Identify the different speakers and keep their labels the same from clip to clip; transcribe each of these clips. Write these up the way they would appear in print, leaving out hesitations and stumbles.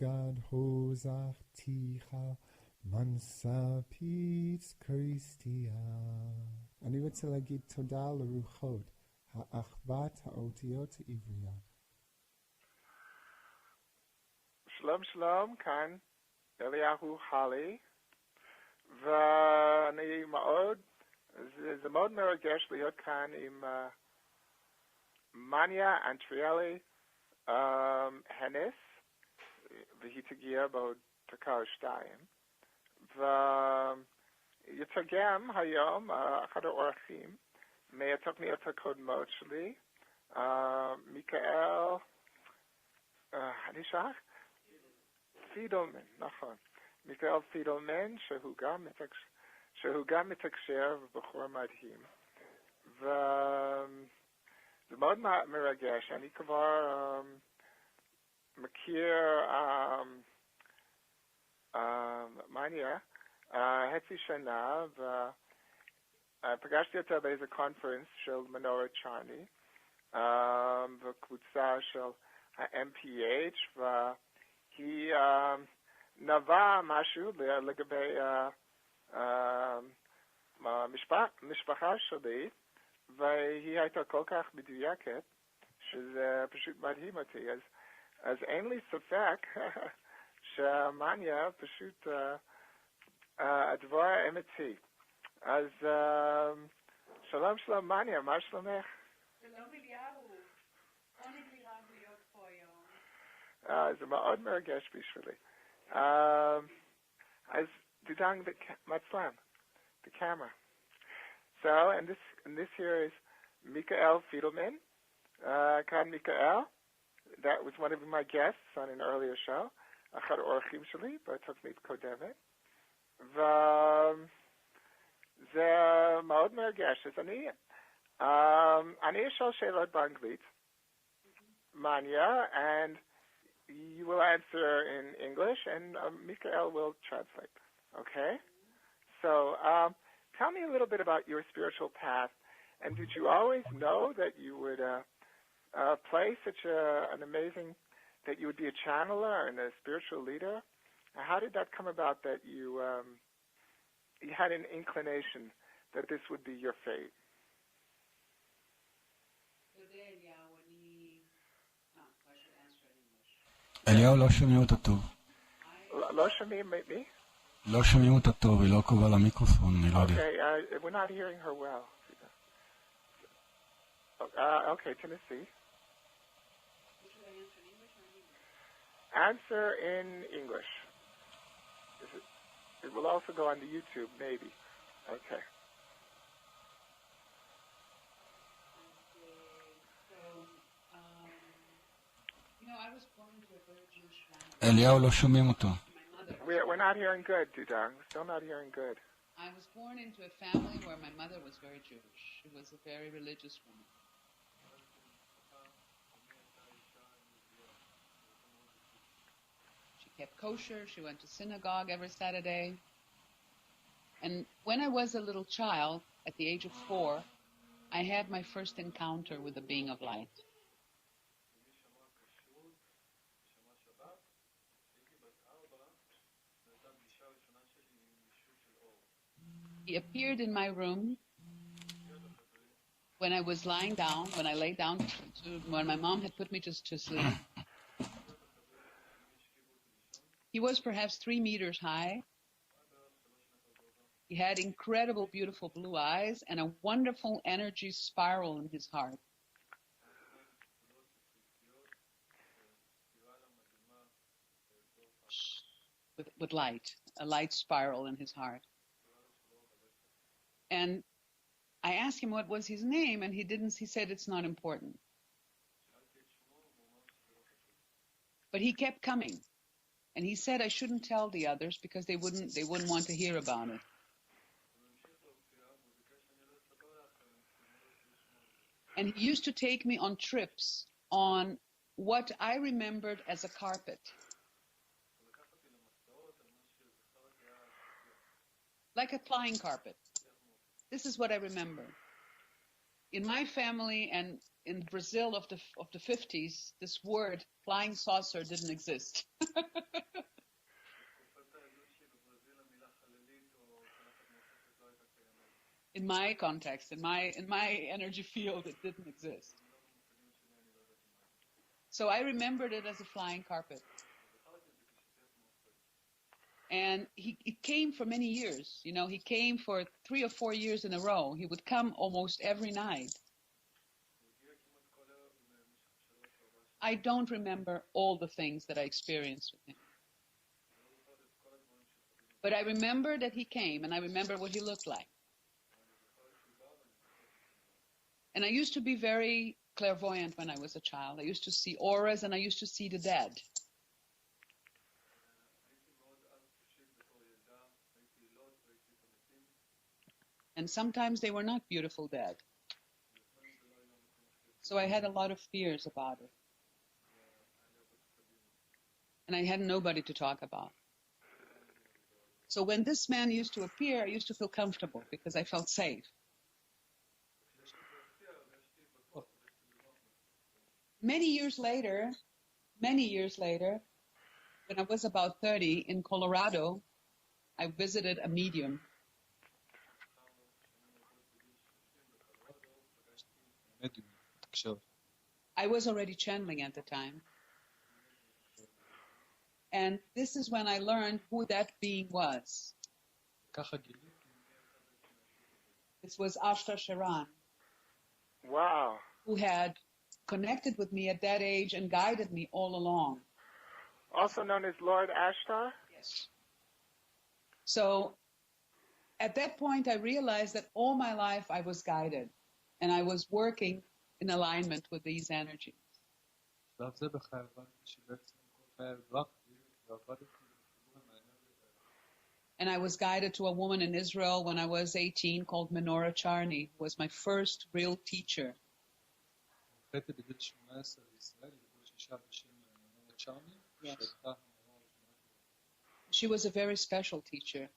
Speaker 1: God hozach ticha mansa pitz Christia. אני רוצה להגיד תודה לרוחות, האחוות האותיות העבריות.
Speaker 2: שלום שלום, כאן אליהו חלי, ואני זה מאוד מרגש להיות כאן עם מניה אנטריאלי הנס, והיא תגיע בעוד דקה או שתיים, ויתרגם היום אחד האורחים מהתוכניות הקודמות שלי, מיכאל, אני שכח? פידלמן, נכון. מיכאל פידלמן, שהוא גם מתקשר ובחור מדהים. וזה מאוד מרגש. אני כבר מכיר מניה חצי שנה, ופגשתי אותה באיזה קונפרנס של מנורת צ'ארני, בקבוצה של ה-MPH, והיא נבעה משהו לגבי המשפחה שלי, והיא הייתה כל כך מדויקת, שזה פשוט מדהים אותי. אז אין לי ספק שהמניה פשוט הדבר אמיתי. אז שלום שלום מניה, מה שלומך?
Speaker 3: שלום אליהו, עונג לי רב להיות פה היום.
Speaker 2: זה מאוד מרגש בשבילי. As Dudang Matslam, the camera. So, and this here is Michael Fiedelman. Kan Michael, that was one of my guests on an earlier show. אחד האורחים שלי בתוכנית קודמת. וזה מאוד מרגש. אז אני אשאל שאלות באנגלית, מניה, and you will answer in English, and Michael will translate. Okay? So, tell me a little bit about your spiritual path. And did you always know that you would play such an amazing, that you would be a channeler and a spiritual leader? How did that come about that you had an inclination that this would be your fate?
Speaker 4: אליהו, לא שומעים אותה טוב.
Speaker 2: לא שומעים מי?
Speaker 4: לא שומעים אותה טוב, היא לא קרובה למיקרופון, אני לא יודע.
Speaker 2: Okay, we're not hearing her well. Okay, Tennessee. Answer in English. It will also go on the YouTube, maybe. Okay.
Speaker 3: I was born into a very Jewish family.
Speaker 4: אליהו, לא שומעים אותו.
Speaker 2: We're not hearing good, Dudang. Still not hearing good.
Speaker 3: I was born into a family where my mother was very Jewish. She was a very religious woman. She kept kosher. She went to synagogue every Saturday. And when I was a little child, at the age of 4, I had my first encounter with the being of light. He appeared in my room when I was lying down, when I lay down, when my mom had put me just to sleep. He was perhaps 3 meters high. He had incredible, beautiful blue eyes and a wonderful energy spiral in his heart. With light, a light spiral in his heart. And I asked him what was his name, and he said it's not important. But he kept coming. And he said I shouldn't tell the others because they wouldn't want to hear about it. And he used to take me on trips on what I remembered as a carpet. Like a flying carpet. This is what I remember. In my family, and in Brazil of the 50s, this word flying saucer didn't exist. In my context, in my energy field, it didn't exist. So I remembered it as a flying carpet. And it came for many years. You know, he came for 3 or 4 years in a row. He would come almost every night. I don't remember all the things that I experienced with him. But I remember that he came, and I remember what he looked like. And I used to be very clairvoyant when I was a child. I used to see auras, and I used to see the dead. And sometimes they were not beautiful dead. So I had a lot of fears about it. And I had nobody to talk about. So when this man used to appear, I used to feel comfortable because I felt safe. Many years later, when I was about 30 in Colorado, I visited a medium. I was already channeling at the time. And this is when I learned who that being was. This was Ashtar Sharan.
Speaker 2: Wow.
Speaker 3: Who had connected with me at that age and guided me all along.
Speaker 2: Also known as Lord Ashtar?
Speaker 3: Yes. So at that point, I realized that all my life I was guided and I was working in alignment with these energies. And I was guided to a woman in Israel when I was 18 called Menorah Charney, who was my first real teacher. Yes. She was a very special teacher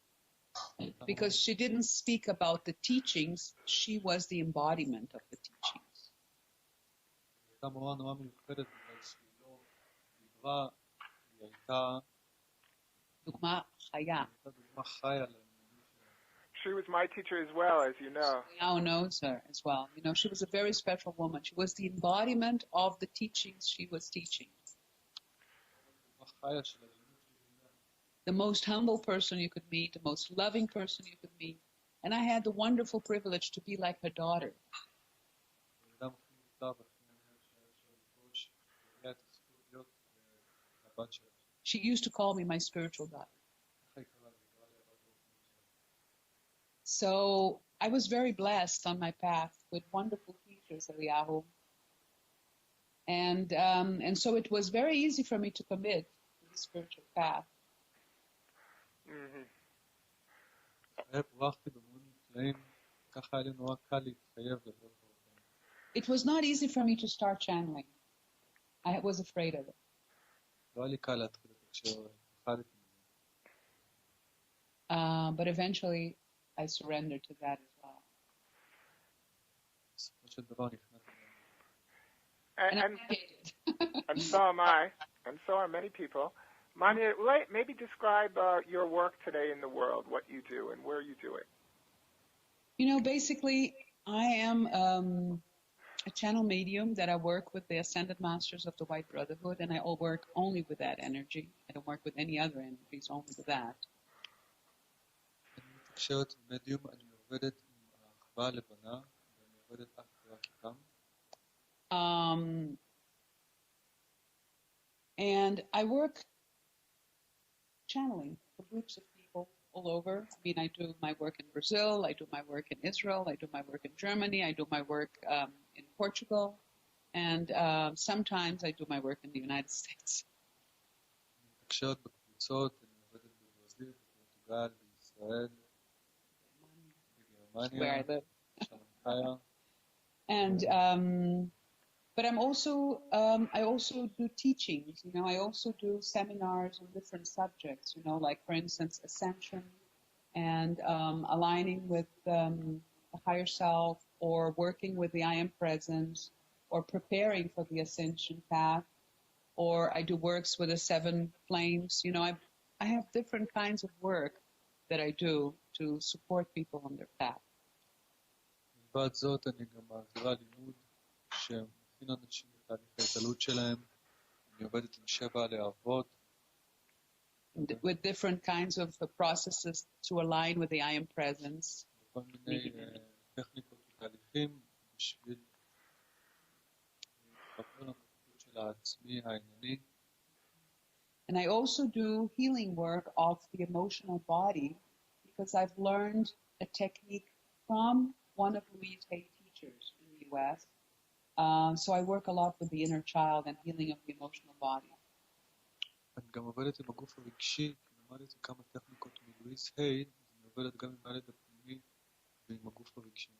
Speaker 3: because she didn't speak about the teachings, she was the embodiment of the teachings. דוגמה חיה.
Speaker 2: She was my teacher as well, as you know.
Speaker 3: Now knows her as well. You know, she was a very special woman. She was the embodiment of the teachings she was teaching. The most humble person you could meet, the most loving person you could meet. And I had the wonderful privilege to be like her daughter. She used to call me my spiritual daughter. So I was very blessed on my path with wonderful teachers, Eliyahu. And so it was very easy for me to commit to the spiritual path.
Speaker 2: Mm-hmm.
Speaker 3: It was not easy for me to start channeling. I was afraid of it. But eventually I surrendered to that as well.
Speaker 2: And so am I, and so are many people. Manya, maybe describe your work today in the world, what you do and where you do it.
Speaker 3: You know, basically, I am a channel medium that I work with the Ascended Masters of the White Brotherhood, and I work only with that energy. I don't work with any other energies, only with that. And I work channeling for groups of people all over. I mean, I do my work in Brazil, I do my work in Israel, I do my work in Germany, I do my work in Portugal, and sometimes I do my work in the United States. Where I live. And but I'm also I also do teachings. You know, I also do seminars on different subjects. You know, like for instance, ascension and aligning with the higher self, or working with the I Am Presence, or preparing for the ascension path, or I do works with the 7 flames. You know, I have different kinds of work that I do to support people on their path.
Speaker 5: מלבד זאת, אני גם מעבירה לימוד שמכין אנשים בתהליך ההתעלות שלהם. אני עובדת עם 7 להבות.
Speaker 3: With different kinds of processes to align with the I am presence.
Speaker 5: כל מיני טכניקות ותהליכים בשביל להתחבר לנוכחות של העצמי הענייני.
Speaker 3: And I also do healing work of the emotional body because I've learned a technique from one of Louise Hay's teachers in the US. So I work a lot with the inner child and healing of the emotional body.
Speaker 5: אני גם עובדת עם הגוף הרגשי, למדתי כמה טכניקות מלואיס היי, אני עובדת גם עם הילד הפנימי ועם הגוף הרגשי.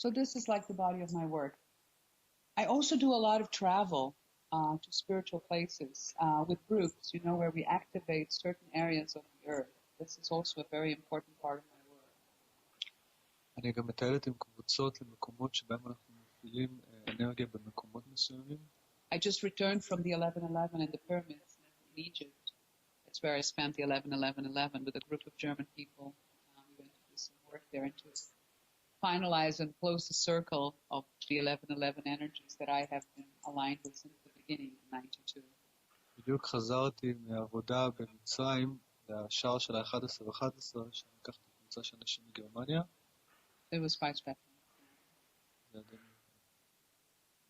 Speaker 3: So this is like the body of my work. I also do a lot of travel to spiritual places with groups, you know, where we activate certain areas of the earth. This is also a very important part of my work.
Speaker 5: אני גם מטיילת עם קבוצות למקומות שבהם אנחנו מפעילים אנרגיה במקומות מסוימים.
Speaker 3: I just returned from the 11/11 in the pyramids in Egypt. That's where I spent the 11/11/11 with a group of German people. We went to do some work there and to finalize and close the circle of the 11/11 energies that I have been aligned with since the beginning in 92.
Speaker 5: בדיוק חזרתי מעבודה במצרים לשער של ה-11/11, שאני לקחתי קבוצה של אנשים מגרמניה.
Speaker 3: It was quite special.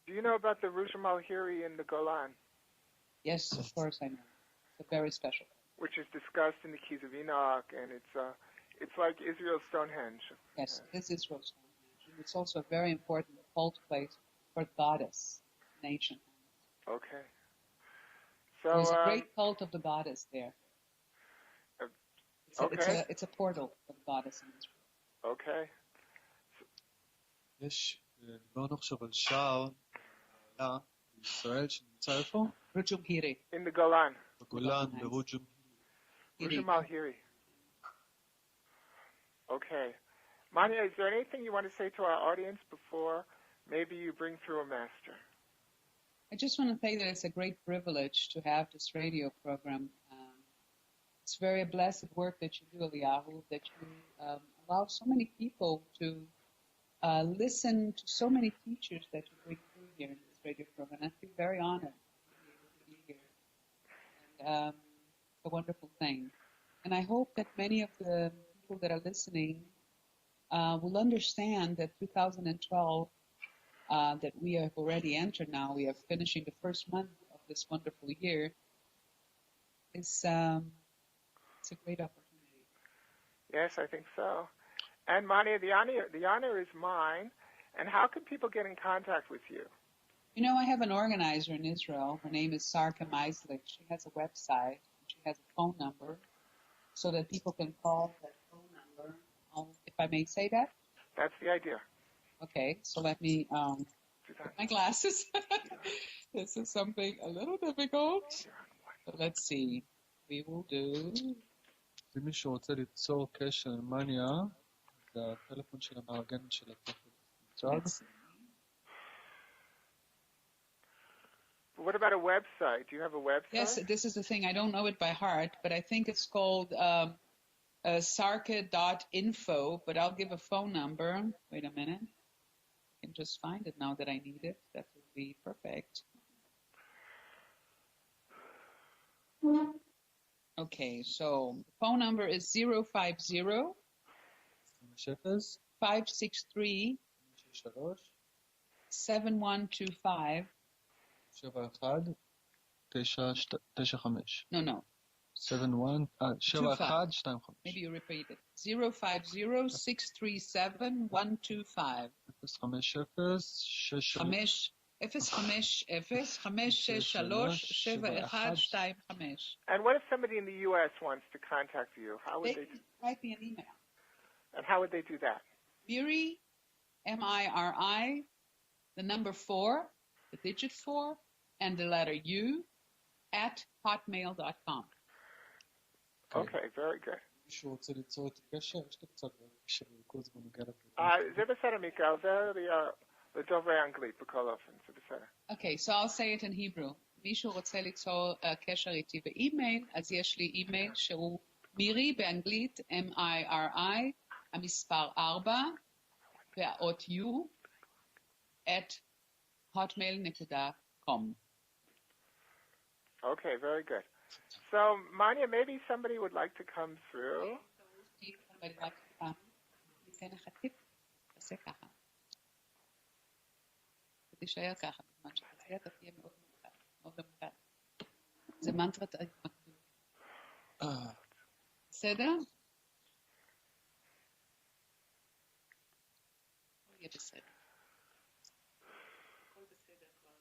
Speaker 2: Do you know about the Ruja Malhiri in the Golan?
Speaker 3: Yes, of course I know. It's a very special.
Speaker 2: Which is discussed in the Keys of Enoch, and it's like Israel's Stonehenge.
Speaker 3: Yes, this is Rose Stonehenge. It's also a very important cult place for goddess nation.
Speaker 2: Okay. So
Speaker 3: there's a great cult of the goddess there. It's a portal for the goddess in Israel.
Speaker 2: Okay.
Speaker 5: יש, דיברנו עכשיו על שער בישראל שנמצא איפה?
Speaker 3: רוג'ום הירי.
Speaker 2: In the Golan.
Speaker 5: בגולן, ברוג'ום.
Speaker 2: Ruja Malhiri. Okay. Manya, is there anything you want to say to our audience before maybe you bring through a master?
Speaker 3: I just want to say that it's a great privilege to have this radio program. It's very a blessed work that you do, Eliyahu, that you allow so many people to listen to so many teachers that you bring through here in this radio program. I feel very honored to be here. And it's a wonderful thing. And I hope that many of the people that are listening will understand that 2012, that we have already entered now, we are finishing the first month of this wonderful year, it's a great opportunity.
Speaker 2: Yes, I think so. And Mania, the honor is mine. And how can people get in contact with you?
Speaker 3: You know, I have an organizer in Israel. Her name is Sarka Meislich. She has a website. She has a phone number so that people can call that phone number. If I may say that?
Speaker 2: That's the idea.
Speaker 3: Okay, so let me put my glasses. This is something a little difficult. But let's see. We will do...
Speaker 5: אם מישהו רוצה ליצור קשר עם מניה, זה הטלפון של המארגן של הטלפון.
Speaker 2: What about a website? Do you have a website?
Speaker 3: Yes, this is the thing. I don't know it by heart, but I think it's called sarka.info, but I'll give a phone number. Wait a minute. I can just find it now that I need it. That would be perfect. Okay, so the phone number is 050 563 7125.
Speaker 5: 7195.
Speaker 3: No.
Speaker 5: 7125.
Speaker 3: Maybe you repeat it. 050 637 125. 050-563-7125.
Speaker 2: And what if somebody in the U.S. wants to contact you? How would they
Speaker 3: write me an email.
Speaker 2: And how would they do that?
Speaker 3: Miri, M-I-R-I, the number 4, the digit 4, and the letter U, at hotmail.com.
Speaker 2: Okay, very good.
Speaker 5: מישהו רוצה ליצור את הקשר? יש לי קצת קשר וכל זמן נוגע לפרטים.
Speaker 2: זה בסדר, מיקל. זה לדוברי אנגלית בכל אופן, זה בסדר.
Speaker 3: Okay, so I'll say it in Hebrew. מישהו רוצה ליצור קשר איתי באימייל, אז יש לי אימייל שהוא מירי באנגלית, M-I-R-I, המספר 4, והאות U, at hotmail.com.
Speaker 2: Okay, very good. So, Manya, maybe somebody would like to come through.
Speaker 3: ניתן לך טיפ, תעשה ככה. תישאר ככה, בזמן שתעשה, אתה תהיה מאוד ממוקד, מאוד ממוקד. זה מנטרת ההתמקדות. בסדר? יהיה בסדר. הכל בסדר כבר.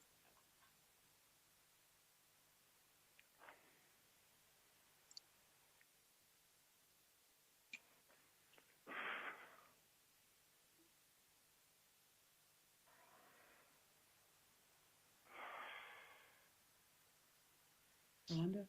Speaker 3: Wonder.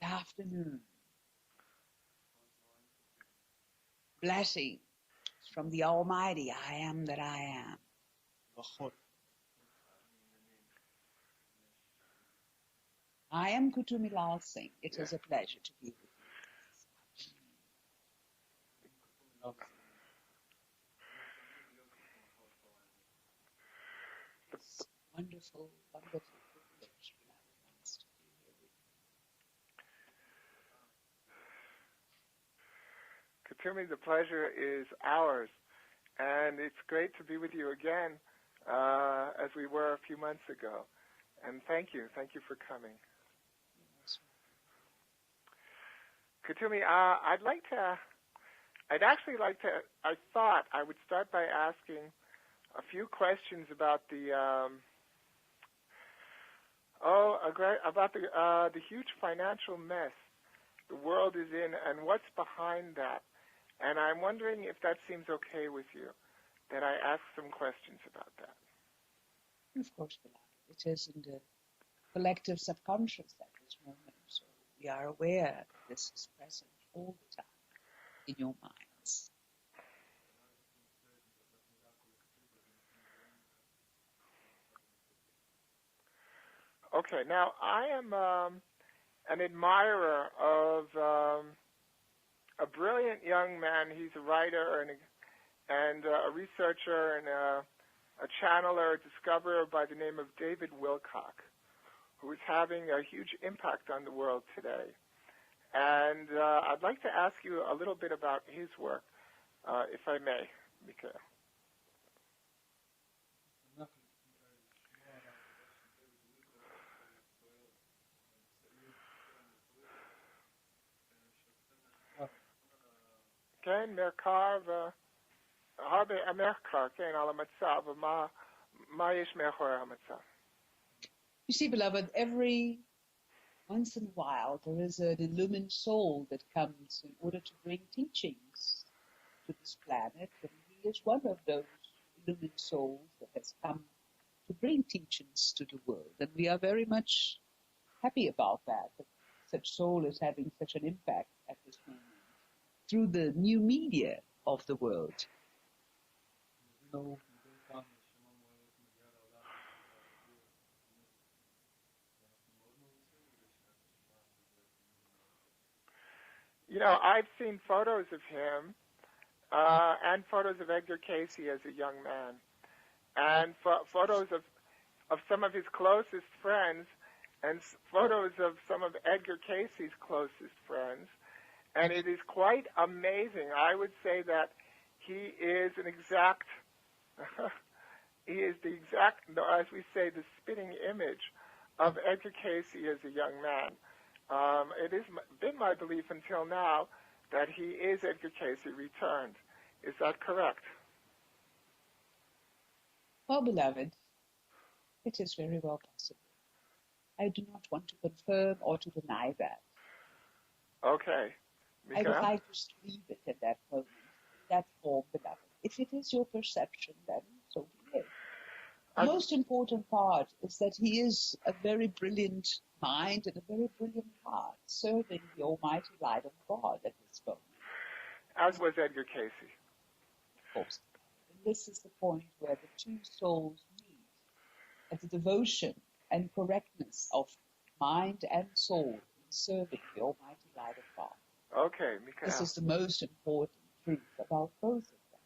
Speaker 3: Good afternoon. Blessings from the Almighty, I am that I am. I am Kutumi Lal Singh. It is a pleasure to be with you. It's wonderful, wonderful privilege, beloved ones, to be here with you.
Speaker 2: Kutumi, the pleasure is ours, and it's great to be with you again, as we were a few months ago. And thank you for coming. Kutumi, I thought I would start by asking a few questions about the huge financial mess the world is in and what's behind that. And I'm wondering if that seems okay with you, that I ask some questions about that.
Speaker 3: Of course, beloved. It is in the collective subconscious at this moment, so we are aware that this is present all the time in your minds.
Speaker 2: Okay, now I am an admirer of a brilliant young man. He's a writer and a researcher and a channeler, a discoverer by the name of David Wilcock, who is having a huge impact on the world today. And I'd like to ask you a little bit about his work, if I may, Mikael. כן, מחקר הרבה מחקר, כן, על המצב, ומה יש מאחורי המצב.
Speaker 3: You see, beloved, every once in a while there is an illumined soul that comes in order to bring teachings to this planet, and he is one of those illumined souls that has come to bring teachings to the world, and we are very much happy about that such soul is having such an impact at this moment through the new media of the world.
Speaker 2: You know, I've seen photos of him and photos of Edgar Casey as a young man, and photos of some of his closest friends and photos of some of Edgar Casey's closest friends. And it is quite amazing. I would say that he is an exact, he is the exact, as we say, the spitting image of Edgar Casey as a young man. It has been my belief until now that he is Edgar Casey returned. Is that correct?
Speaker 3: Well, beloved, it is very well possible. I do not want to confirm or to deny that.
Speaker 2: Okay.
Speaker 3: I would like to just leave it at that moment, that form, beloved. If it is your perception, then so be it. The most important part is that he is a very brilliant mind and a very brilliant heart, serving the almighty light of God at this moment.
Speaker 2: As was Edgar Casey.
Speaker 3: Of course. And this is the point where the two souls meet, at the devotion and correctness of mind and soul in serving the almighty light of God.
Speaker 2: Okay, Mikael.
Speaker 3: This is the most important truth about both of them.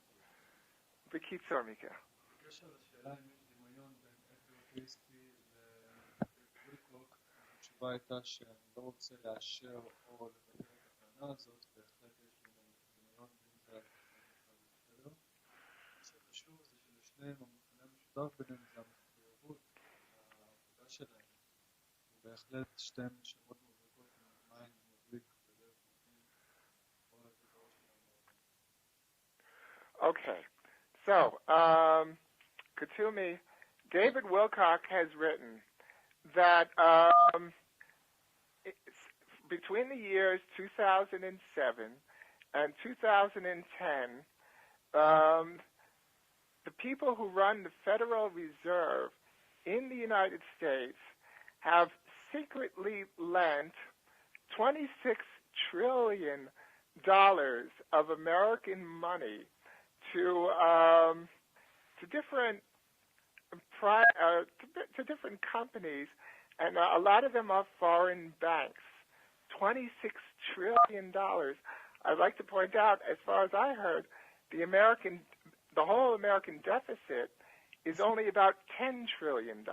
Speaker 2: בקיצור, מיקה.
Speaker 5: בקשר לשאלה אם יש דמיון בין אדגר קייסי לווילקוק, התשובה הייתה שאני לא רוצה לאשר או לבטל את הטענה הזאת, בהחלט יש דמיון בין זה בסדר. מה שחשוב זה שלשניהם המכנה המשותף ביניהם זה המחויבות, העבודה שלהם, ובהחלט שתיהם נשמות מבריקות עם מים מבריק ולב מבריק, כל הדבר שלהם.
Speaker 2: Okay. So, Katumi, David Wilcock has written that between the years 2007 and 2010, the people who run the Federal Reserve in the United States have secretly lent $26 trillion of American money to different to different companies, and a lot of them are foreign banks. $26 trillion. I'd like to point out, as far as I heard, the whole American deficit is only about $10 trillion.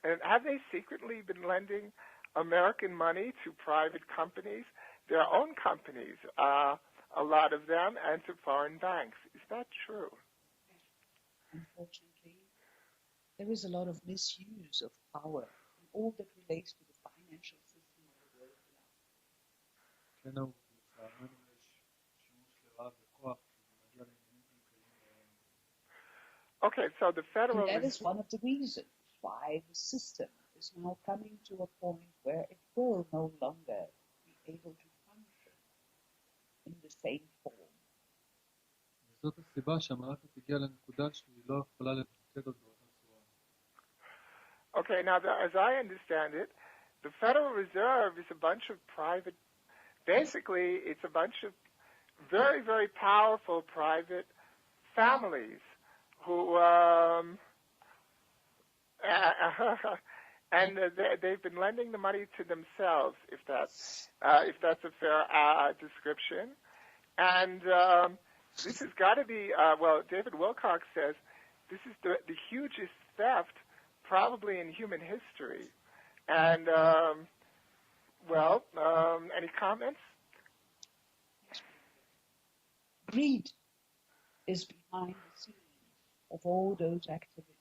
Speaker 2: And have they secretly been lending American money to private companies, their own companies, a lot of them, and to foreign banks? Is that true?
Speaker 3: Unfortunately, there is a lot of misuse of power in all that relates to the financial system of the world.
Speaker 5: כן, לצערנו יש שימוש לרעה בכוח כשזה מגיע לעניינים כלכליים.
Speaker 2: Okay, so the Federal
Speaker 3: And that is one of the reasons why the system is now coming to a point where it will no longer be able to function in the same form.
Speaker 5: וזאת הסיבה שהמערכת הגיעה לנקודה שהיא לא יכולה לתפקד עוד באותה צורה.
Speaker 2: Okay, now as I understand it, the Federal Reserve is a bunch of private, basically it's a bunch of very, very powerful private families who, and they've been lending the money to themselves, if that's a fair description. And this has got to be, David Wilcock says this is the hugest theft probably in human history. And, any comments?
Speaker 3: Greed is behind the scenes of all those activities.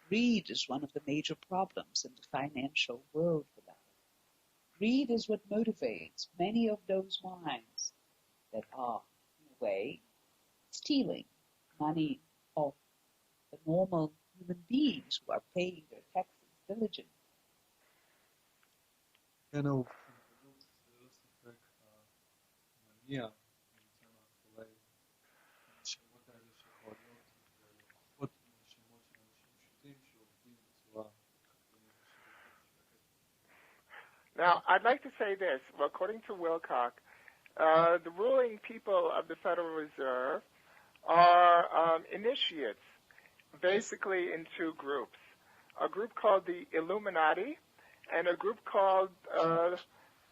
Speaker 3: Greed is one of the major problems in the financial world for that. Greed is what motivates many of those minds that are, in a way, stealing money of the normal human beings who are paying their taxes diligently.
Speaker 5: כן, ההתנגדות זה לא ספק המניע נמצא מאחורי הנשמות האלה שפועלות ולוקחות נשמות של אנשים פשוטים שעובדים בצורה חתרנית ושיווקית.
Speaker 2: Now, I'd like to say this. Well, according to Wilcock, the ruling people of the Federal Reserve are initiates, basically in two groups. A group called the Illuminati and a group called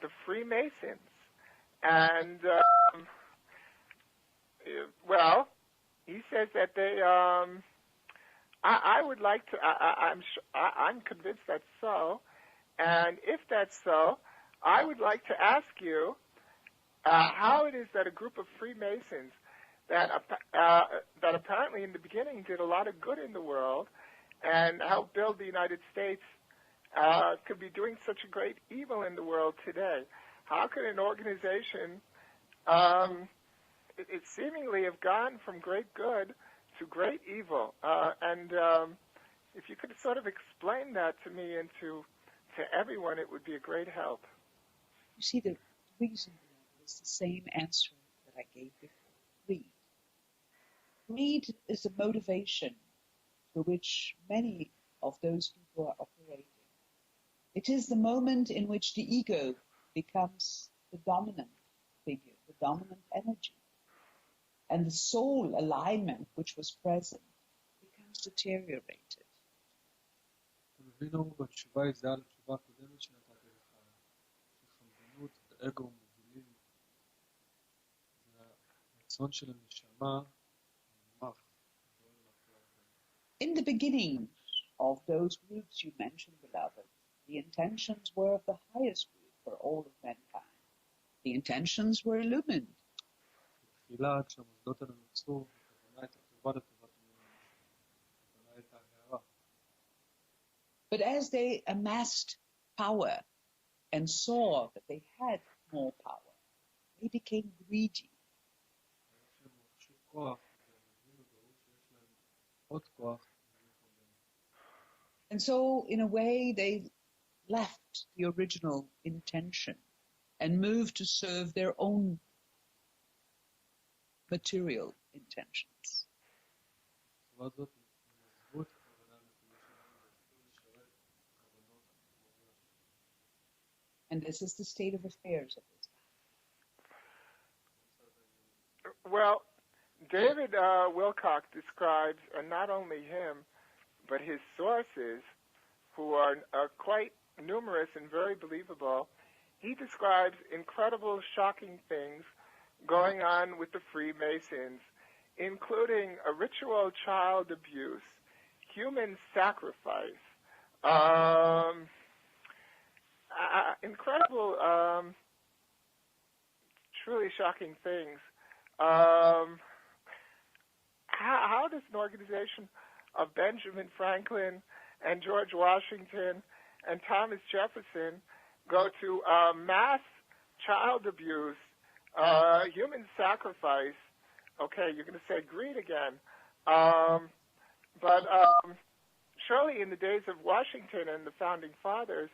Speaker 2: the Freemasons. And, he says that they I would like to. I'm convinced that's so, and if that's so, I would like to ask you how it is that a group of Freemasons that apparently in the beginning did a lot of good in the world and helped build the United States could be doing such a great evil in the world today. How could an organization it seemingly have gone from great good to great evil? And if you could sort of explain that to me and to everyone, it would be a great help.
Speaker 3: You see, the reason is the same answer that I gave before. Greed. Greed is the motivation through which many of those people are operating. It is the moment in which the ego becomes the dominant figure, the dominant energy. And the soul alignment, which was present, becomes deteriorated.
Speaker 5: תבינו, בתשובה היא זהה לתשובה הקודמת שנתתי לך, שחמדנות ואגו מובילים, זה הרצון של הנשמה, נמח,
Speaker 3: In the beginning of those groups you mentioned, beloved, the intentions were of the highest good for all of mankind. The intentions were illumined.
Speaker 5: בתחילה, כשהמוסדות האלה נוצרו, הכוונה הייתה טובה לטובת המדינה. הכוונה הייתה הערה.
Speaker 3: But as they amassed power and saw that they had more power, they became greedy.
Speaker 5: כשהם רכשו כוח, והם הבינו ברור שיש להם עוד כוח,
Speaker 3: And so, in a way, they left the original intention and moved to serve their own material intentions.
Speaker 5: בצורה הזאת, הם עזבו את הכוונה המקורית שלהם והתחילו לשרת כוונות המקוריות.
Speaker 3: And this is the state of affairs at this time.
Speaker 2: Well, David Wilcock describes, and not only him, but his sources, who are quite numerous and very believable, he describes incredible, shocking things going on with the Freemasons, including a ritual child abuse, human sacrifice, incredible, truly shocking things. How does an organization of Benjamin Franklin and George Washington and Thomas Jefferson go to mass child abuse, human sacrifice? Okay, you're going to say greed again. But surely in the days of Washington and the Founding Fathers,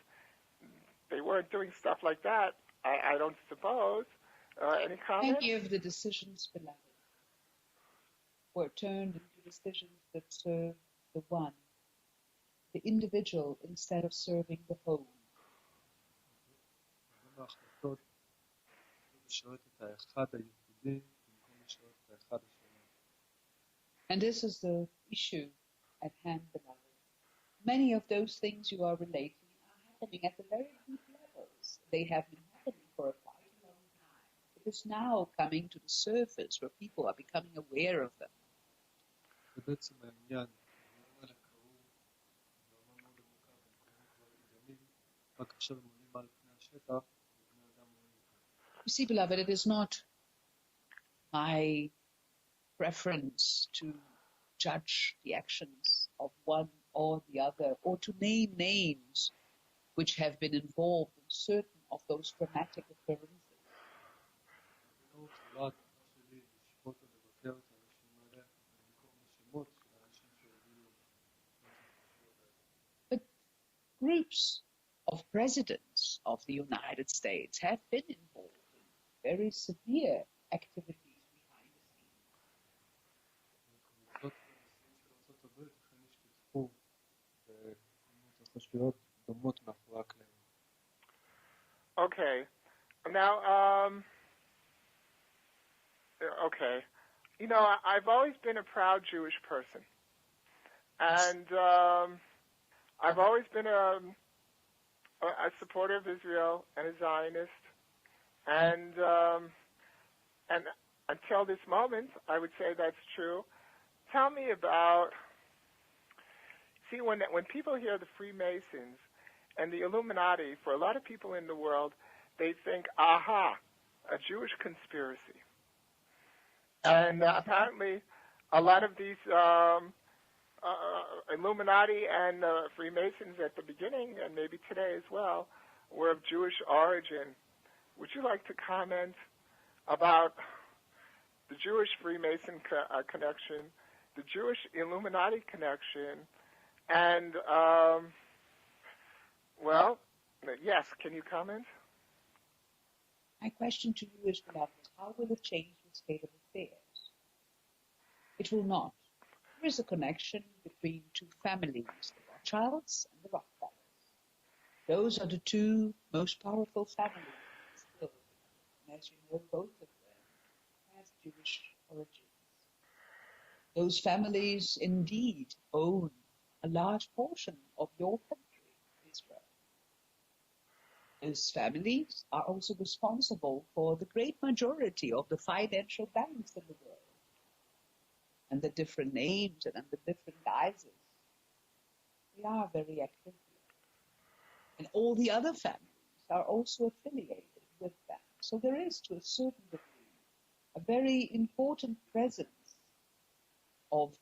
Speaker 2: they weren't doing stuff like that, I don't suppose. Any comments?
Speaker 3: Many of the decisions, beloved, were turned into decisions that serve the one, the individual, instead of serving the whole.
Speaker 5: ההחלטות לשרת את האחד הייחודי במקום לשרת את האחד השני.
Speaker 3: And this is the issue at hand, beloved. Many of those things you are relating are happening at the very deep levels. They have been happening for quite a long time. It is now coming to the surface where people are becoming aware of them.
Speaker 5: זה בעצם העניין. הדברים האלה קרו ברמה מאוד עמוקה והם קרו כבר עניינים, רק עכשיו הם עולים על פני השטח ובני אדם רואים אותם.
Speaker 3: You see, beloved, it is not my preference to judge the actions of one or the other, or to name names which have been involved in certain of those dramatic occurrences.
Speaker 5: זה לא צורת שלי לשפוט או לבקר את האנשים האלה ולנקוב בשמות של האנשים שהובילו לרצח האלה.
Speaker 3: But groups of presidents of the United States have been involved in very severe activities behind the scenes.
Speaker 5: קבוצות הנשיאים של ארצות הברית אכן השתתפו בכל מיני התרחשויות דומות מאחורי הקלעים.
Speaker 2: Okay. Now, okay. You know, I've always been a proud Jewish person. And I've always been a supporter of Israel and a Zionist. And until this moment, I would say that's true. Tell me about see, when people hear the Freemasons and the Illuminati, for a lot of people in the world, they think, aha, a Jewish conspiracy. And apparently, a lot of these Illuminati and Freemasons at the beginning, and maybe today as well, were of Jewish origin. Would you like to comment about the Jewish Freemason connection, the Jewish Illuminati connection, and, well, yes, can you comment?
Speaker 3: My question to you is, beloved, how will it change the state of affairs? It will not. There is a connection between two families, the Rothschilds and the Rockefellers. Those are the two most powerful families still. And as you know, both of them have Jewish origins. Those families indeed own a large portion of your country, Israel. Those families are also responsible for the great majority of the financial banks in the world. And the different names and under different guises. They are very active here. And all the other families are also affiliated with them. So there is, to a certain degree, a very important presence of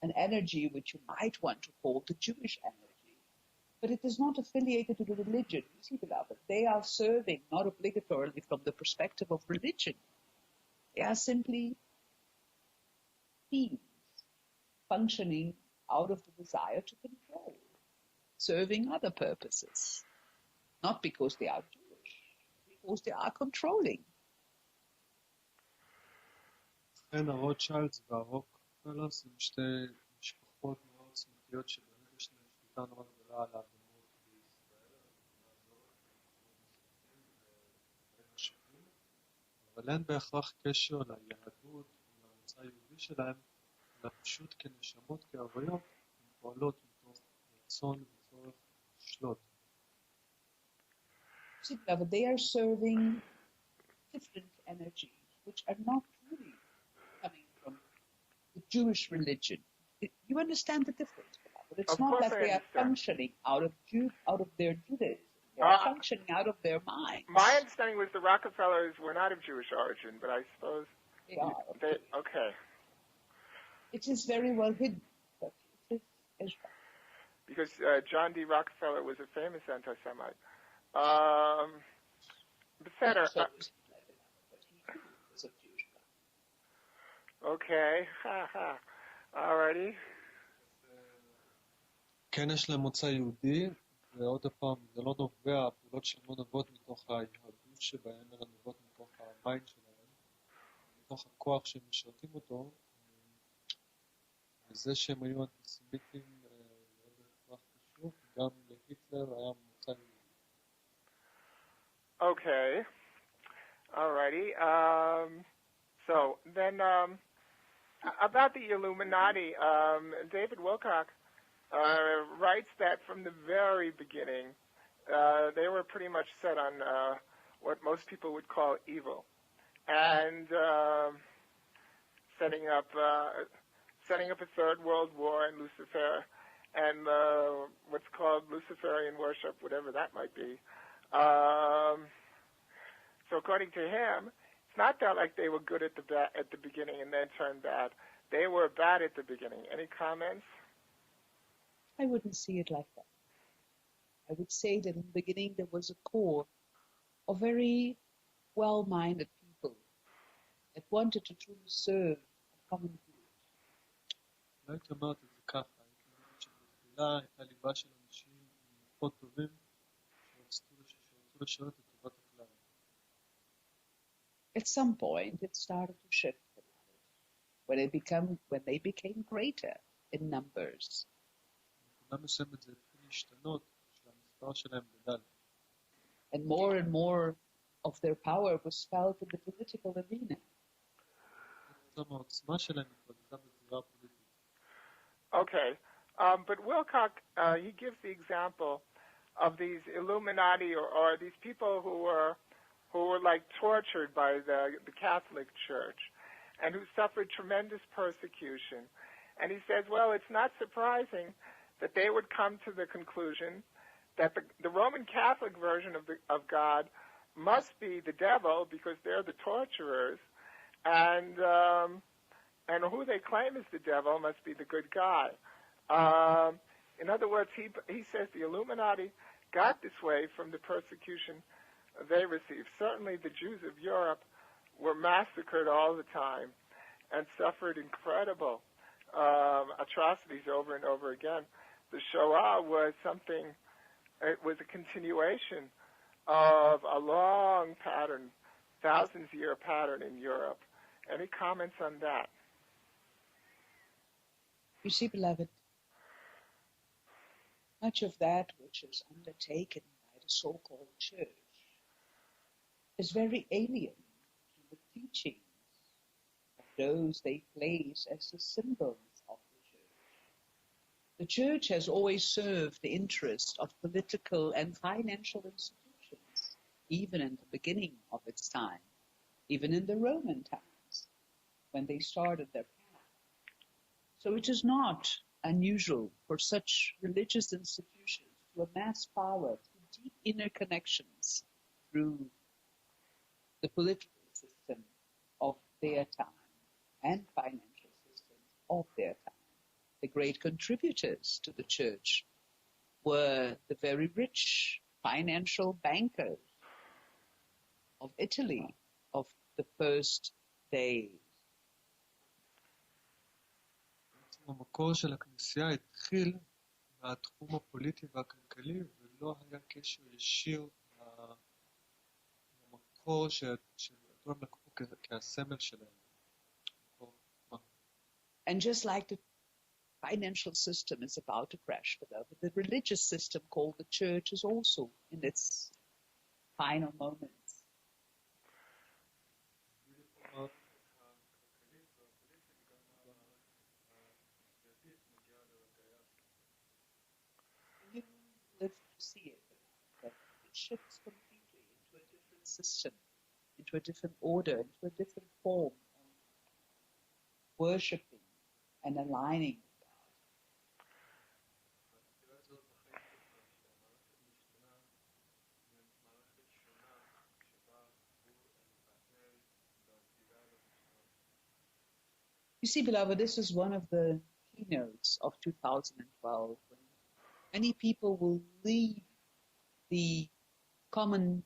Speaker 3: an energy which you might want to call the Jewish energy. But it is not affiliated to the religion. You see, beloved, they are serving not obligatorily from the perspective of religion. They are simply beings functioning out of the desire to control, serving other purposes, not because they are Jewish, because they are controlling.
Speaker 5: לכן הרוטשילדס והרוקפלרס הם שתי משפחות מאוד עוצמתיות שבאמת יש להן שליטה נורא גדולה על האדמות בישראל, בין השנים, אבל אין בהכרח קשר ליהדות ולמוצא היהודי שלהם, אלא פשוט כנשמות, כהוויות, הן פועלות מתוך רצון וצורך לשלוט.
Speaker 3: See, beloved, they are serving different energies which are not really coming from the Jewish religion. You understand the difference, beloved? It's not that they are functioning out of their Judaism. They are functioning out of their minds.
Speaker 2: My understanding was the Rockefellers were not of Jewish origin, but I suppose
Speaker 3: they are.
Speaker 2: Okay.
Speaker 3: It is very well hidden, but it is Israel.
Speaker 2: Because John D. Rockefeller was a famous anti-Semite. בסדר. Okay. Alrighty.
Speaker 5: כן יש להם מוצא יהודי, ועוד פעם, זה לא נובע, הפעולות שלהם לא נובעות מתוך היהדות שבהם, אלא נובעות מתוך המיינד שלהם, מתוך הכוח שהם משרתים אותו, וזה שהם היו אנטיסמיטים לא בהכרח קשור, גם להיטלר היה מוצא יהודי.
Speaker 2: Okay. Alrighty. So then, about the Illuminati, David Wilcock writes that from the very beginning, they were pretty much set on what most people would call evil, and setting up a third world war in Lucifer, and what's called Luciferian worship, whatever that might be. So according to him, it's not that like they were good at the beginning and then turned bad. They were bad at the beginning. Any comments?
Speaker 3: I wouldn't see it like that. I would say that in the beginning there was a core of very well-minded people that wanted to truly serve a common good.
Speaker 5: לא הייתי אומרת את זה ככה, הייתי אומרת שבתחילה הייתה ליבה של אנשים מאוד טובים שרצו לשרת את טובת הכלל.
Speaker 3: At some point it started to shift when they became greater in numbers.
Speaker 5: בנקודה מסוימת זה התחיל להשתנות כשהמספר שלהם גדל.
Speaker 3: And more of their power was felt in the political arena.
Speaker 5: העוצמה שלהם התבטאה בזירה הפוליטית.
Speaker 2: Okay, but Wilcock, he gives the example of these Illuminati or these people who were like tortured by the Catholic Church and who suffered tremendous persecution. And he says, well, it's not surprising that they would come to the conclusion that the Roman Catholic version of God must be the devil because they're the torturers, and who they claim is the devil must be the good guy. In other words, he says the Illuminati got this way from the persecution they received. Certainly the Jews of Europe were massacred all the time and suffered incredible atrocities over and over again. The Shoah was it was a continuation of a long pattern, thousands-year pattern in Europe. Any comments on that?
Speaker 3: You see, beloved, much of that which is undertaken by the so-called church is very alien to the teachings of those they place as the symbols of the church. The church has always served the interest of political and financial institutions, even in the beginning of its time, even in the Roman times, when they started their path. So it is not unusual for such religious institutions to amass power through deep inner connections through the political system of their time and financial systems of their time. The great contributors to the church were the very rich financial bankers of Italy of the first days.
Speaker 5: המקור של הכנסייה התחיל מהתחום הפוליטי והכלכלי, ולא היה קשר ישיר למקור שאותו הם לקחו כהסמל שלהם.
Speaker 3: And just like the financial system is about to crash, beloved, the religious system called the church is also in its final moments. You live to see it, that it shifts completely into a different system, into a different order, into a different form of worshipping and aligning with God. You see, beloved, this is one of the keynotes of 2012, when many people will leave the common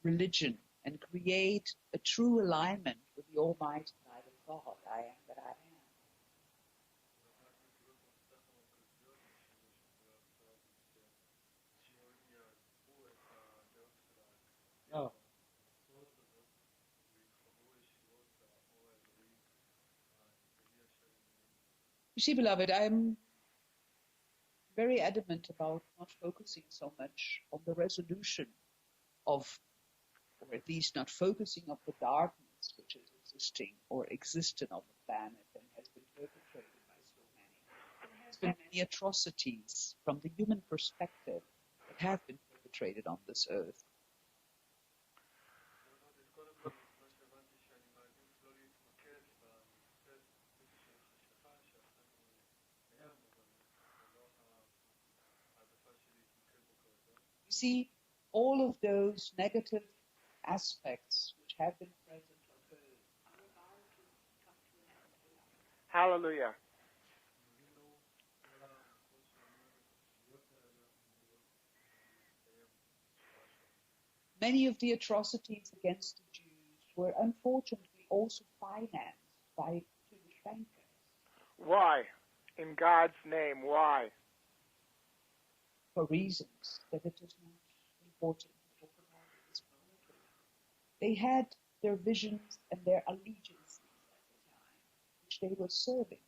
Speaker 3: religion and create a true alignment with the Almighty light of God. I am that I am. You see, beloved, I'm very adamant about not focusing so much on the resolution of, or at least not focusing on the darkness which is existing or existent on the planet and has been perpetrated by so many. There has been many atrocities from the human perspective that have been perpetrated on this earth. See, all of those negative aspects which have been present on earth are about to come to an end.
Speaker 2: Hallelujah.
Speaker 3: Many of the atrocities against the Jews were unfortunately also financed by Jewish bankers.
Speaker 2: Why? In God's name, why?
Speaker 3: For reasons that it is not important to talk about at this moment. They had their visions and their allegiances at the time, which they were serving,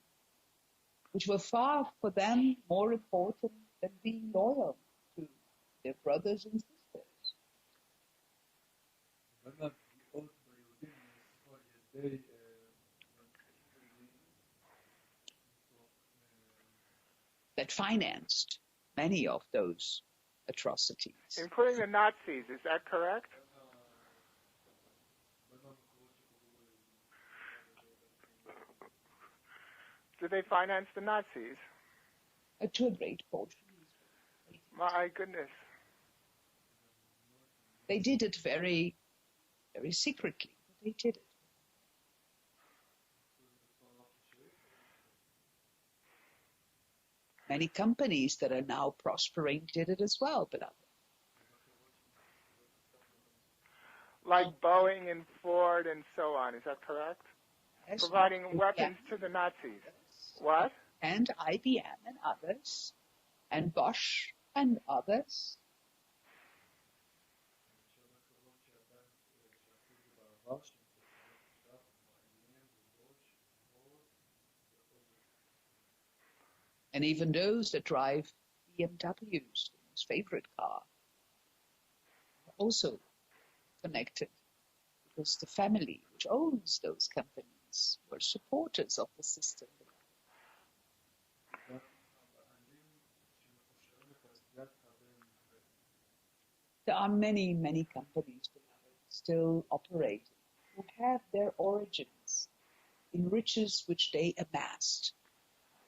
Speaker 3: which were far for them more important than being loyal to their brothers and sisters. That financed many of those atrocities.
Speaker 2: Including the Nazis, is that correct? Did they finance the Nazis?
Speaker 3: To a great portion.
Speaker 2: My goodness.
Speaker 3: They did it very, very secretly, but they did it. Many companies that are now prospering did it as well, beloved.
Speaker 2: Like Boeing and Ford and so on, is that correct?
Speaker 3: Yes,
Speaker 2: Providing weapons to the Nazis. What?
Speaker 3: And IBM and others, and Bosch and others. And even those that drive BMWs, his favorite car, are also connected, because the family which owns those companies were supporters of the system. There are many, many companies, beloved, still operating, who have their origins in riches which they amassed,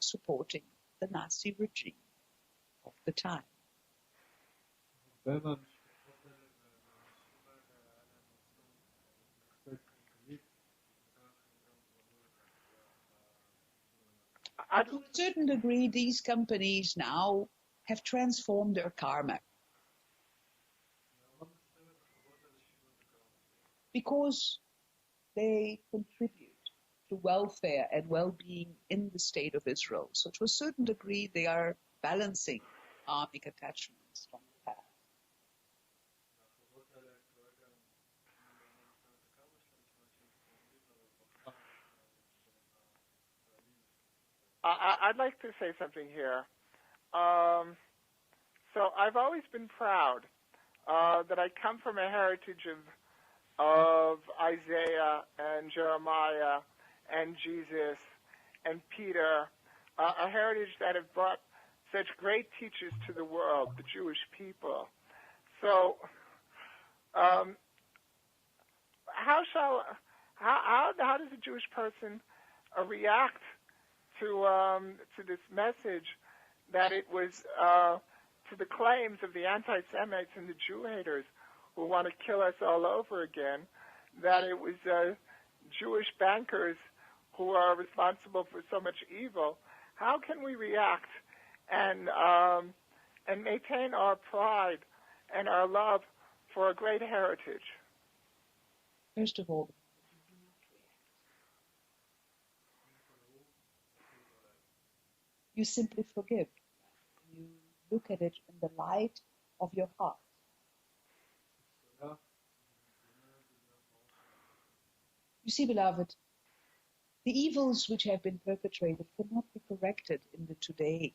Speaker 3: supporting the Nazi regime of the time. To a certain degree, these companies now have transformed their karma, because they contribute to welfare and well-being in the state of Israel. So to a certain degree, they are balancing karmic attachments from the past.
Speaker 2: I'd like to say something here. So I've always been proud that I come from a heritage of Isaiah and Jeremiah and Jesus and Peter, a heritage that have brought such great teachers to the world, the Jewish people. So how does a Jewish person react to this message that it was to the claims of the anti-Semites and the Jew haters who want to kill us all over again, that it was Jewish bankers who are responsible for so much evil? How can we react and maintain our pride and our love for a great heritage?
Speaker 3: First of all, you simply forgive. You look at it in the light of your heart. You see, beloved, the evils which have been perpetrated cannot be corrected in the today.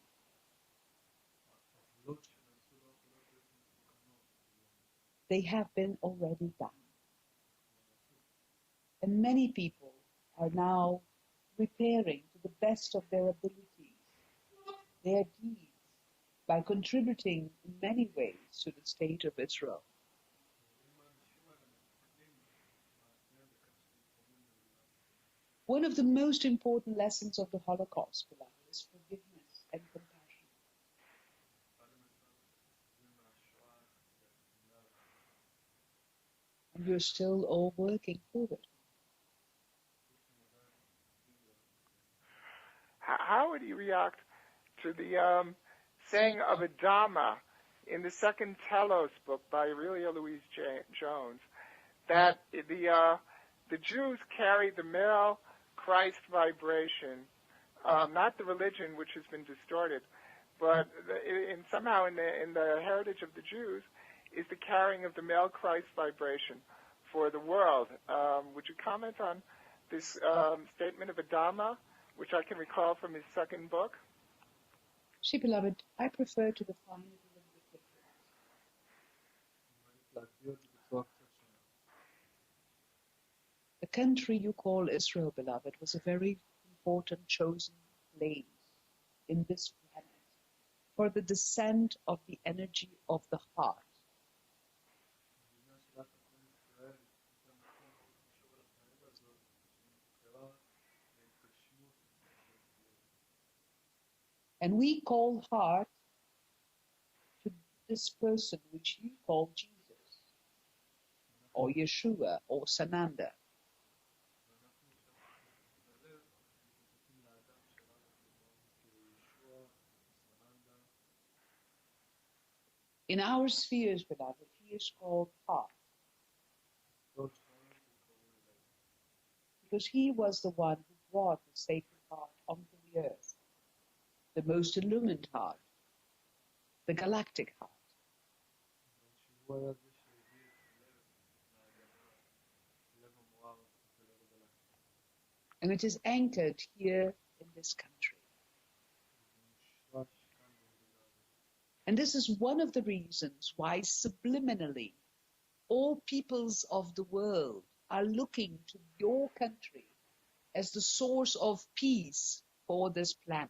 Speaker 3: They have been already done. And many people are now repairing to the best of their abilities their deeds by contributing in many ways to the state of Israel. One of the most important lessons of the Holocaust, beloved, is forgiveness and compassion. And you're still all working for it.
Speaker 2: How would you react to the saying of Adama in the second Telos book by Aurelia Louise Jones, that the Jews carry the male Christ vibration, not the religion which has been distorted, but somehow in the heritage of the Jews is the carrying of the male Christ vibration for the world. Would you comment on this statement of Adama, which I can recall from his second book?
Speaker 3: See, beloved, I prefer to define it a little bit different. The country you call Israel, beloved, was a very important chosen place in this planet for the descent of the energy of the heart. And we call heart to this person which you call Jesus, or Yeshua, or Sananda. In our spheres, beloved, he is called heart, because he was the one who brought the sacred heart onto the earth, the most illumined heart, the galactic heart. And it is anchored here in this country. And this is one of the reasons why subliminally all peoples of the world are looking to your country as the source of peace for this planet.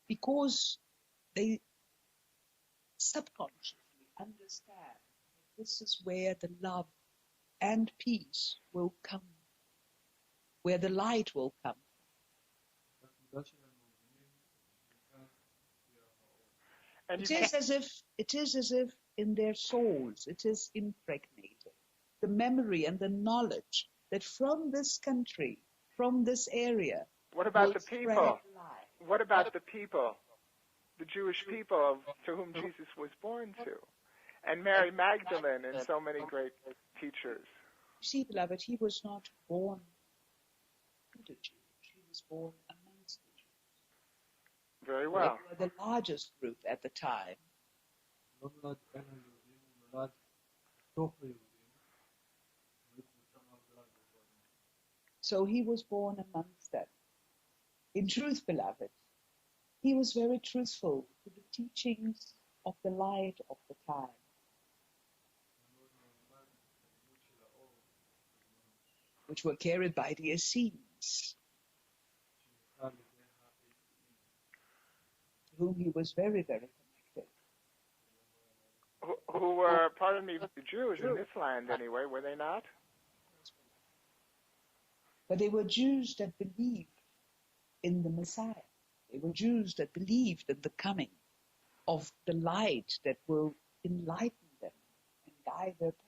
Speaker 3: Because they subconsciously understand that this is where the love and peace will come, where the light will come.
Speaker 2: And
Speaker 3: It is as if in their souls it is impregnated, the memory and the knowledge that from this country, from this area,
Speaker 2: what about
Speaker 3: will
Speaker 2: the
Speaker 3: spread
Speaker 2: people?
Speaker 3: light.
Speaker 2: What about the people, the Jewish people to whom Jesus was born to? And Mary Magdalene and so many great teachers.
Speaker 3: You see, beloved, he was not born to the Jews. He was born amongst the Jews.
Speaker 2: Very well.
Speaker 3: They were the largest group at the time. So he was born amongst them. In truth, beloved, he was very truthful to the teachings of the light of the time. Which were carried by the Essenes, to whom he was very, very connected.
Speaker 2: Who were, pardon me, the Jews in this land anyway, were they not?
Speaker 3: But they were Jews that believed in the Messiah. They were Jews that believed in the coming of the light that will enlighten them and guide their path.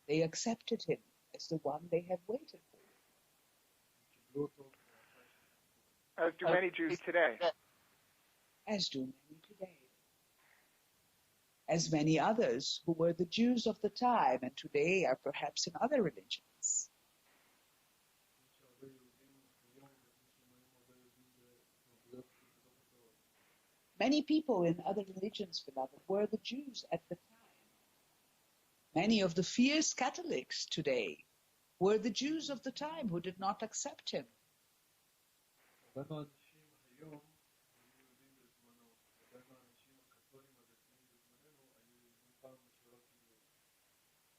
Speaker 3: They accepted him as the one they had waited for.
Speaker 2: As do many Jews today.
Speaker 3: As do many today. As many others who were the Jews of the time and today are perhaps in other religions. Many people in other religions, beloved, were the Jews at the time. Many of the fierce Catholics today were the Jews of the time who did not accept him.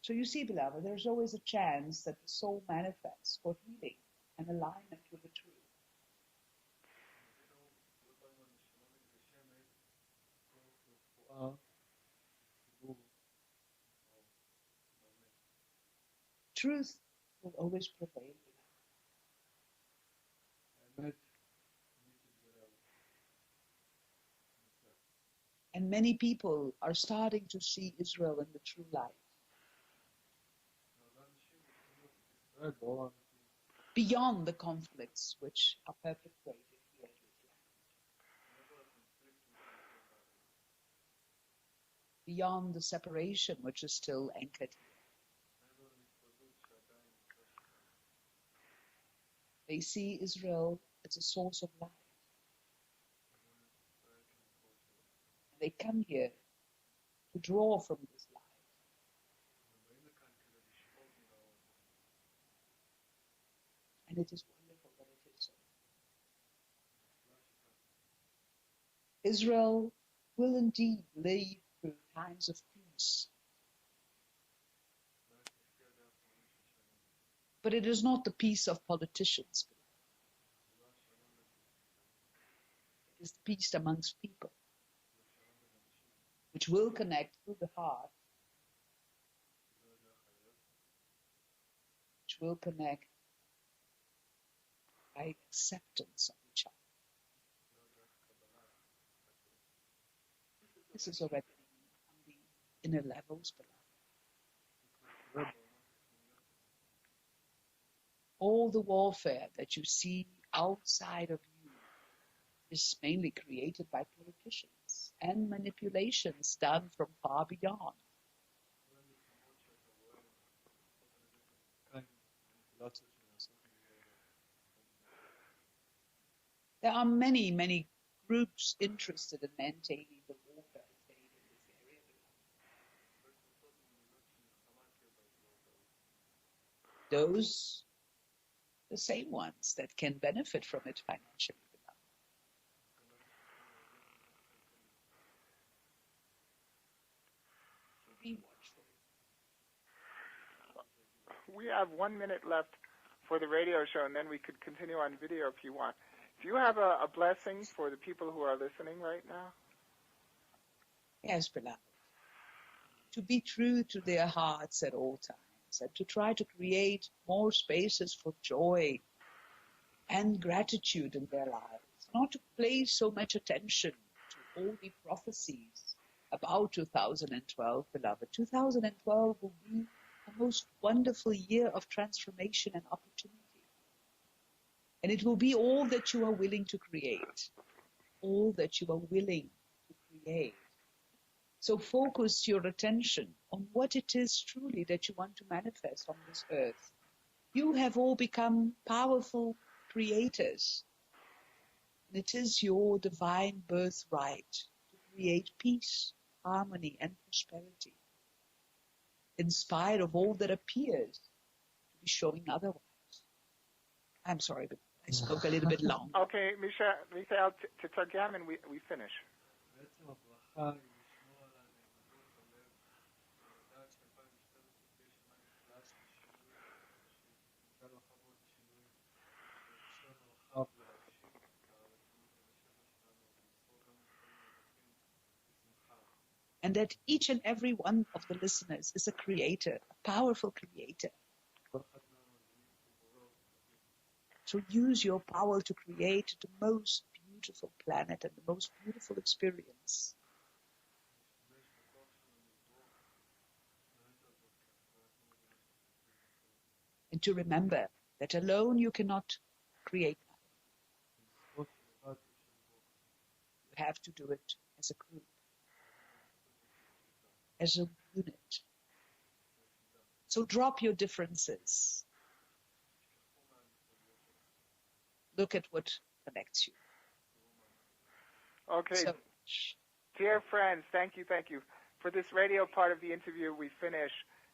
Speaker 3: So you see, beloved, there's always a chance that the soul manifests for healing and alignment with the truth. Truth will always prevail. And many people are starting to see Israel in the true light. Beyond the conflicts which are perpetrated here in Islam. Beyond the separation which is still anchored here. They see Israel as a source of light. And they come here to draw from this light. And it is wonderful that it is so. Israel will indeed live through times of peace. But it is not the peace of politicians. is peace amongst people, which will connect through the heart, which will connect by acceptance of each other. This is already on the inner levels, beloved. All the warfare that you see outside of you is mainly created by politicians and manipulations done from far beyond. There are many, many groups interested in maintaining the warfare state in this area. Those, the same ones that can benefit from it financially. Be watchful.
Speaker 2: We have 1 minute left for the radio show, and then we could continue on video if you want. Do you have a blessing for the people who are listening right now?
Speaker 3: Yes, beloved. To be true to their hearts at all times, and to try to create more spaces for joy and gratitude in their lives. Not to place so much attention to all the prophecies about 2012, beloved. 2012 will be a most wonderful year of transformation and opportunity. And it will be all that you are willing to create. All that you are willing to create. So focus your attention on what it is truly that you want to manifest on this earth. You have all become powerful creators. And it is your divine birthright to create peace, harmony, and prosperity, in spite of all that appears to be showing otherwise. I'm sorry, but I spoke a little bit long.
Speaker 2: Okay, Michael, תתרגם and we finish.
Speaker 5: בעצם הברכה היא לשמור על הנאמנות בלב, לדעת ש-2012 תהיה שנה נפלאה של שינוי, שתיתן לחוות שינוי, ואפשר מרחב להגשים את הרצונות והשפע שלנו, ולשרוד גם דברים נוספים בשמחה.
Speaker 3: And that each and every one of the listeners is a creator, a powerful creator.
Speaker 5: כל אחד מהמאזינים הוא בורא עולמי.
Speaker 3: So use your power to create the most beautiful planet and the most beautiful experience.
Speaker 5: להשתמש בכוח שלנו לברוא פלנטה הזאת, כי אנחנו מבינים שאנחנו
Speaker 3: And to remember that alone you cannot create nothing.
Speaker 5: לשרוד לבד אי אפשר לברוא כלום.
Speaker 3: You have to do it as a group, as a unit. So drop your differences. Look at what connects you.
Speaker 2: Okay,
Speaker 3: So,
Speaker 2: dear friends, thank you. For this radio part of the interview, we finish.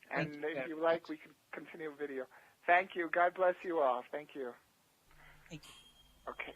Speaker 2: And
Speaker 3: Thank you
Speaker 2: if
Speaker 3: very
Speaker 2: you like,
Speaker 3: much.
Speaker 2: we can continue video. Thank you. God bless you all. Thank you.
Speaker 3: thank you.
Speaker 2: Okay.